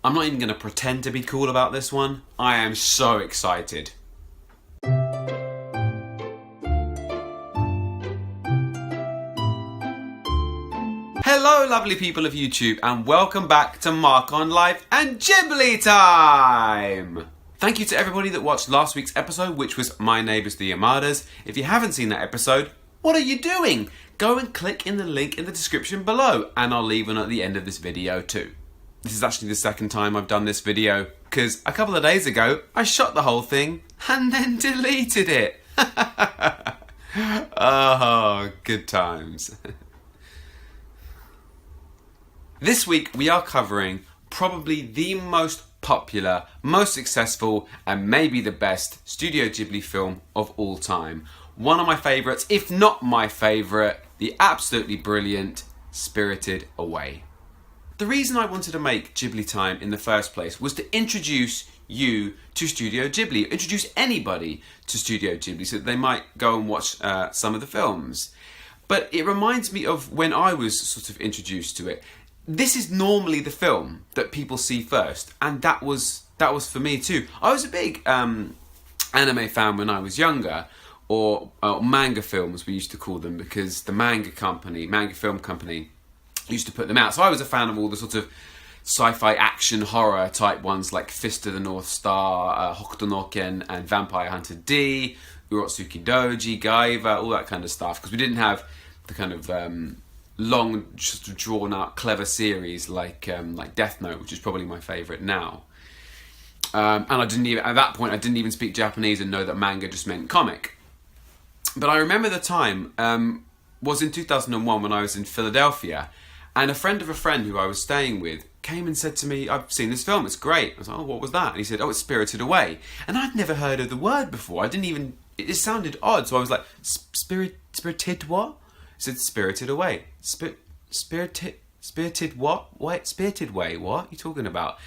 I'm not even going to pretend to be cool about this one. I am so excited. Hello lovely people of YouTube and welcome back to markonlife and GhibliTime! Thank you to everybody that watched last week's episode, which was My Neighbours the Yamadas. If you haven't seen that episode, what are you doing? Go and click in the link in the description below, and I'll leave one at the end of this video too. This is actually the second time I've done this video, because a couple of days ago I shot the whole thing and then deleted it. Oh, good times. This week we are covering probably the most popular, most successful and maybe the best Studio Ghibli film of all time. One of my favourites, if not my favourite, the absolutely brilliant Spirited Away. The reason I wanted to make GhibliTime in the first place was to introduce you to Studio Ghibli, introduce anybody to Studio Ghibli so that they might go and watch some of the films. But it reminds me of when I was sort of introduced to it. This is normally the film that people see first, and that was for me too. I was a big anime fan when I was younger, or manga films we used to call them, because the manga film company used to put them out. So I was a fan of all the sort of sci-fi action horror type ones like Fist of the North Star, Hokuto no Ken and Vampire Hunter D, Urotsuki Doji, Gaiva, all that kind of stuff, because we didn't have the kind of long, just drawn out, clever series like Death Note, which is probably my favourite now. And I didn't even, at that point, I didn't even speak Japanese and know that manga just meant comic. But I remember the time was in 2001 when I was in Philadelphia, and a friend of a friend who I was staying with came and said to me, "I've seen this film, it's great." I was like, "Oh, what was that?" And he said, "Oh, it's Spirited Away." And I'd never heard of the word before. I didn't even, it just sounded odd. So I was like, Spirited what? He said, Spirited Away. Spirited what? Wait, Spirited Way, what are you talking about?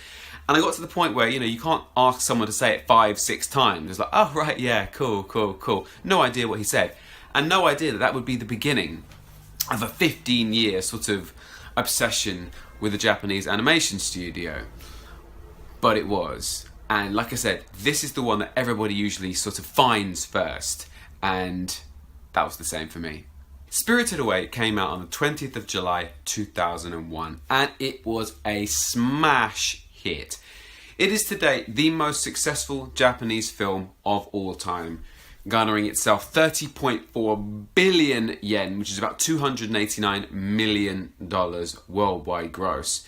And I got to the point where, you can't ask someone to say it 5-6 times. It's like, oh, right, yeah, cool. No idea what he said. And no idea that would be the beginning of a 15-year sort of obsession with a Japanese animation studio. But it was. And like I said, this is the one that everybody usually sort of finds first. And that was the same for me. Spirited Away came out on the 20th of July 2001, and it was a smash hit. It is to date the most successful Japanese film of all time, garnering itself 30.4 billion yen, which is about $289 million worldwide gross.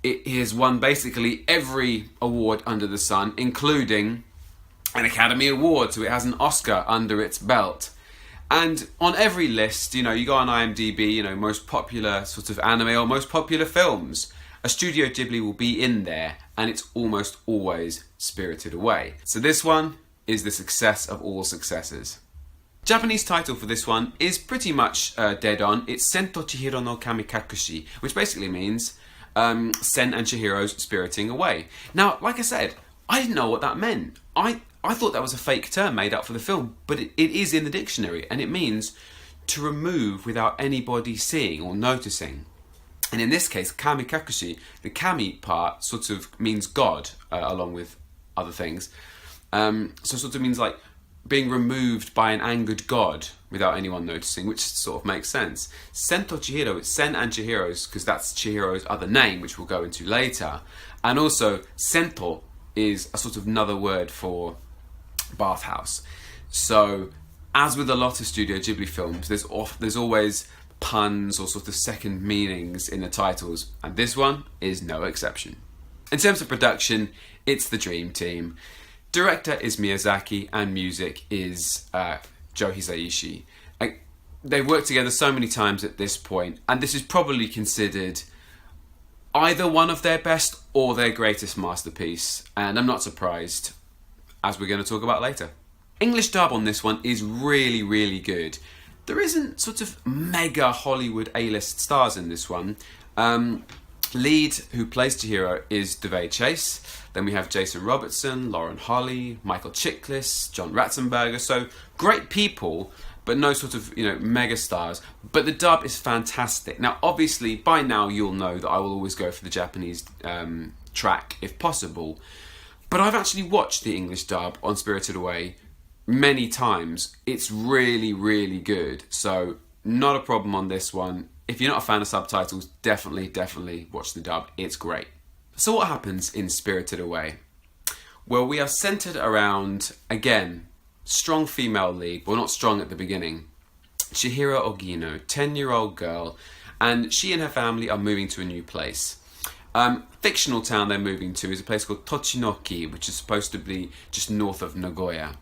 It has won basically every award under the sun, including an Academy Award, so it has an Oscar under its belt. And on every list, you go on IMDb, most popular sort of anime or most popular films, a Studio Ghibli will be in there, and it's almost always Spirited Away. So this one is the success of all successes. Japanese title for this one is pretty much dead on. It's Sento Chihiro no Kamikakushi, which basically means Sen and Chihiro's spiriting away. Now, like I said, I didn't know what that meant. I thought that was a fake term made up for the film, but it is in the dictionary, and it means to remove without anybody seeing or noticing. And in this case, kamikakushi, the kami part sort of means God, along with other things. So sort of means like being removed by an angered God without anyone noticing, which sort of makes sense. Sento Chihiro, it's Sen and Chihiro's, because that's Chihiro's other name, which we'll go into later. And also, Sento is a sort of another word for bathhouse. So, as with a lot of Studio Ghibli films, there's always puns or sort of second meanings in the titles, and this one is no exception. In terms of production, it's the dream team. Director is Miyazaki, and music is Joe Hisaishi. They've worked together so many times at this point, and this is probably considered either one of their best or their greatest masterpiece, and I'm not surprised, as we're going to talk about later. English dub on this one is really, really good. There isn't sort of mega Hollywood A-list stars in this one. Lead, who plays Chihiro, is Davey Chase. Then we have Jason Robertson, Lauren Holly, Michael Chiklis, John Ratzenberger. So great people, but no sort of, mega stars. But the dub is fantastic. Now, obviously, by now you'll know that I will always go for the Japanese track if possible. But I've actually watched the English dub on Spirited Away many times. It's really, really good. So not a problem on this one. If you're not a fan of subtitles, definitely watch the dub. It's great. So what happens in Spirited Away? Well, we are centered around, again, strong female lead. Well, not strong at the beginning. Chihiro Ogino, 10-year-old girl, and she and her family are moving to a new place. Fictional town they're moving to is a place called Tochinoki, which is supposed to be just north of Nagoya.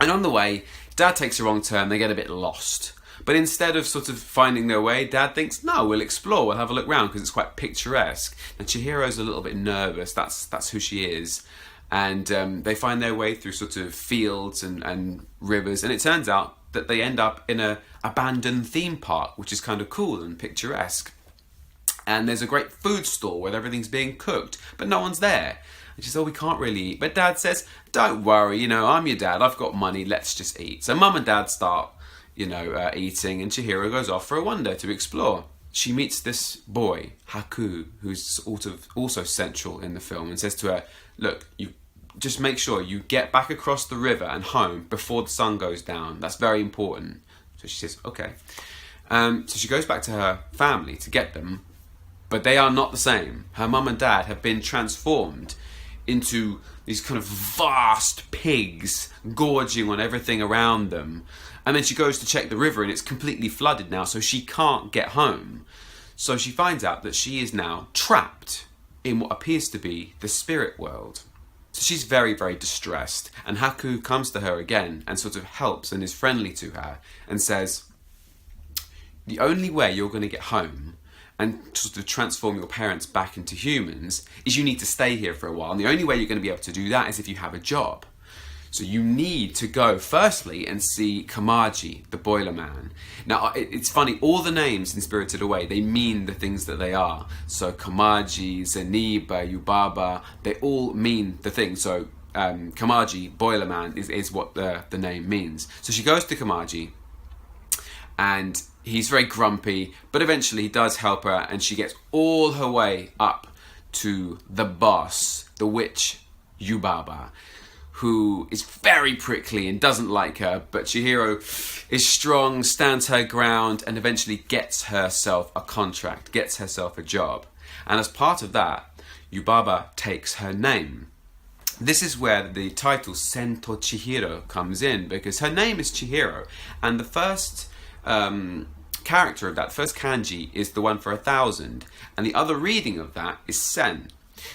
And on the way, Dad takes a wrong turn, they get a bit lost. But instead of sort of finding their way, Dad thinks, no, we'll explore, we'll have a look round, because it's quite picturesque. And Chihiro's a little bit nervous, that's who she is. And they find their way through sort of fields and rivers, and it turns out that they end up in an abandoned theme park, which is kind of cool and picturesque. And there's a great food stall where everything's being cooked, but no one's there. And she says, oh, we can't really eat. But Dad says, don't worry, I'm your dad, I've got money, let's just eat. So Mum and Dad start, eating, and Chihiro goes off for a wander to explore. She meets this boy, Haku, who's sort of also central in the film, and says to her, look, you just make sure you get back across the river and home before the sun goes down. That's very important. So she says, okay. So she goes back to her family to get them, but they are not the same. Her mum and dad have been transformed into these kind of vast pigs gorging on everything around them. And then she goes to check the river and it's completely flooded now, so she can't get home. So she finds out that she is now trapped in what appears to be the spirit world. So she's very, very distressed, and Haku comes to her again and sort of helps and is friendly to her and says, the only way you're going to get home and sort of transform your parents back into humans is you need to stay here for a while, and the only way you're going to be able to do that is if you have a job. So you need to go firstly and see Kamaji, the boiler man. Now it's funny, all the names in Spirited Away, they mean the things that they are. So Kamaji, Zeniba, Yubaba, they all mean the thing. So Kamaji, boiler man, is what the name means. So she goes to Kamaji and he's very grumpy, but eventually he does help her and she gets all her way up to the boss, the witch Yubaba, who is very prickly and doesn't like her, but Chihiro is strong, stands her ground, and eventually gets herself a contract, gets herself a job. And as part of that, Yubaba takes her name. This is where the title Sento Chihiro comes in, because her name is Chihiro, and the first character of that, first kanji, is the one for 1,000, and the other reading of that is Sen.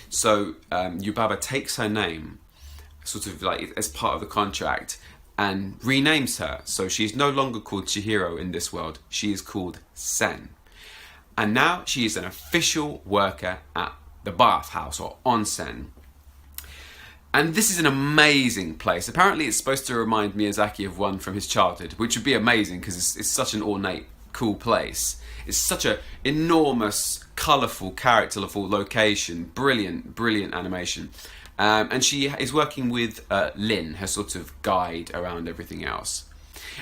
So Yubaba takes her name, sort of like as part of the contract, and renames her. So she's no longer called Chihiro in this world, she is called Sen. And now she is an official worker at the bathhouse, or onsen. And this is an amazing place. Apparently it's supposed to remind Miyazaki of one from his childhood, which would be amazing because it's such an ornate, cool place. It's such an enormous, colourful, characterful location. Brilliant, brilliant animation. And she is working with Lin, her sort of guide around everything else.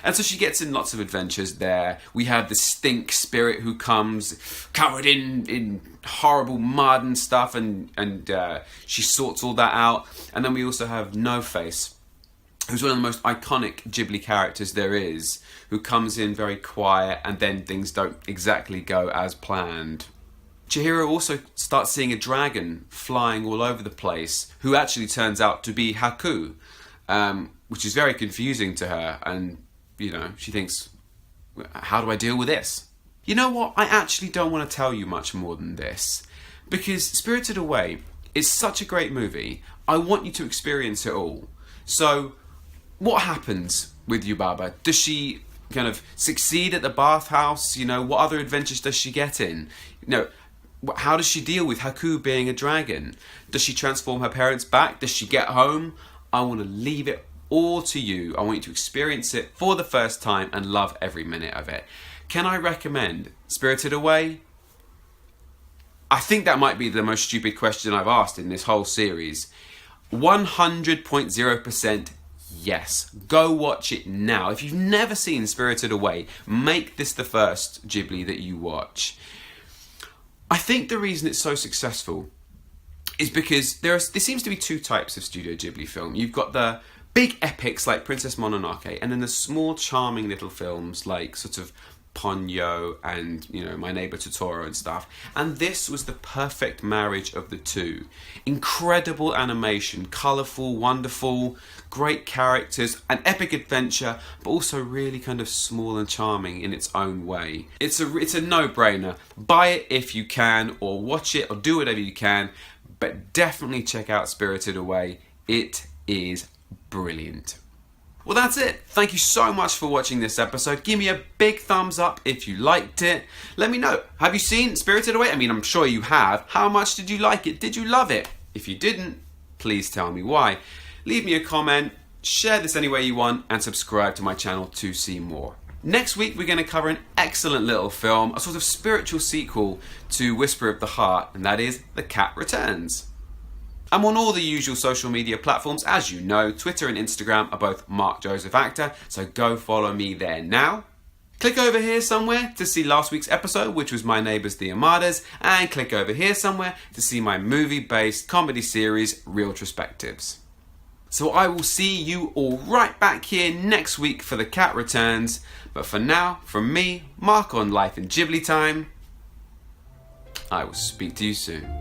And so she gets in lots of adventures there. We have the stink spirit who comes covered in horrible mud and stuff, and she sorts all that out. And then we also have No Face, who's one of the most iconic Ghibli characters there is, who comes in very quiet and then things don't exactly go as planned. Chihiro also starts seeing a dragon flying all over the place, who actually turns out to be Haku, which is very confusing to her, and she thinks, how do I deal with this? You know what? I actually don't want to tell you much more than this, because Spirited Away is such a great movie. I want you to experience it all. So, what happens with Yubaba? Does she kind of succeed at the bathhouse? What other adventures does she get in? How does she deal with Haku being a dragon? Does she transform her parents back? Does she get home? I want to leave it all to you. I want you to experience it for the first time and love every minute of it. Can I recommend Spirited Away? I think that might be the most stupid question I've asked in this whole series. 100.0% yes. Go watch it now. If you've never seen Spirited Away, make this the first Ghibli that you watch. I think the reason it's so successful is because there seems to be two types of Studio Ghibli film. You've got the big epics like Princess Mononoke, and then the small charming little films like sort of Ponyo and, you know, My Neighbor Totoro and stuff. And this was the perfect marriage of the two. Incredible animation, colourful, wonderful, great characters, an epic adventure, but also really kind of small and charming in its own way. It's a no-brainer. Buy it if you can, or watch it, or do whatever you can, but definitely check out Spirited Away. It is brilliant. Well, that's it. Thank you so much for watching this episode. Give me a big thumbs up if you liked it. Let me know. Have you seen Spirited Away? I mean, I'm sure you have. How much did you like it? Did you love it? If you didn't, please tell me why. Leave me a comment, share this any way you want, and subscribe to my channel to see more. Next week, we're going to cover an excellent little film, a sort of spiritual sequel to Whisper of the Heart, and that is The Cat Returns. I'm on all the usual social media platforms, as you know. Twitter and Instagram are both Mark Joseph Actor, so go follow me there now. Click over here somewhere to see last week's episode, which was My Neighbours the Amadas, and click over here somewhere to see my movie-based comedy series, Retrospectives. So I will see you all right back here next week for The Cat Returns, but for now, from me, Mark on Life and GhibliTime, I will speak to you soon.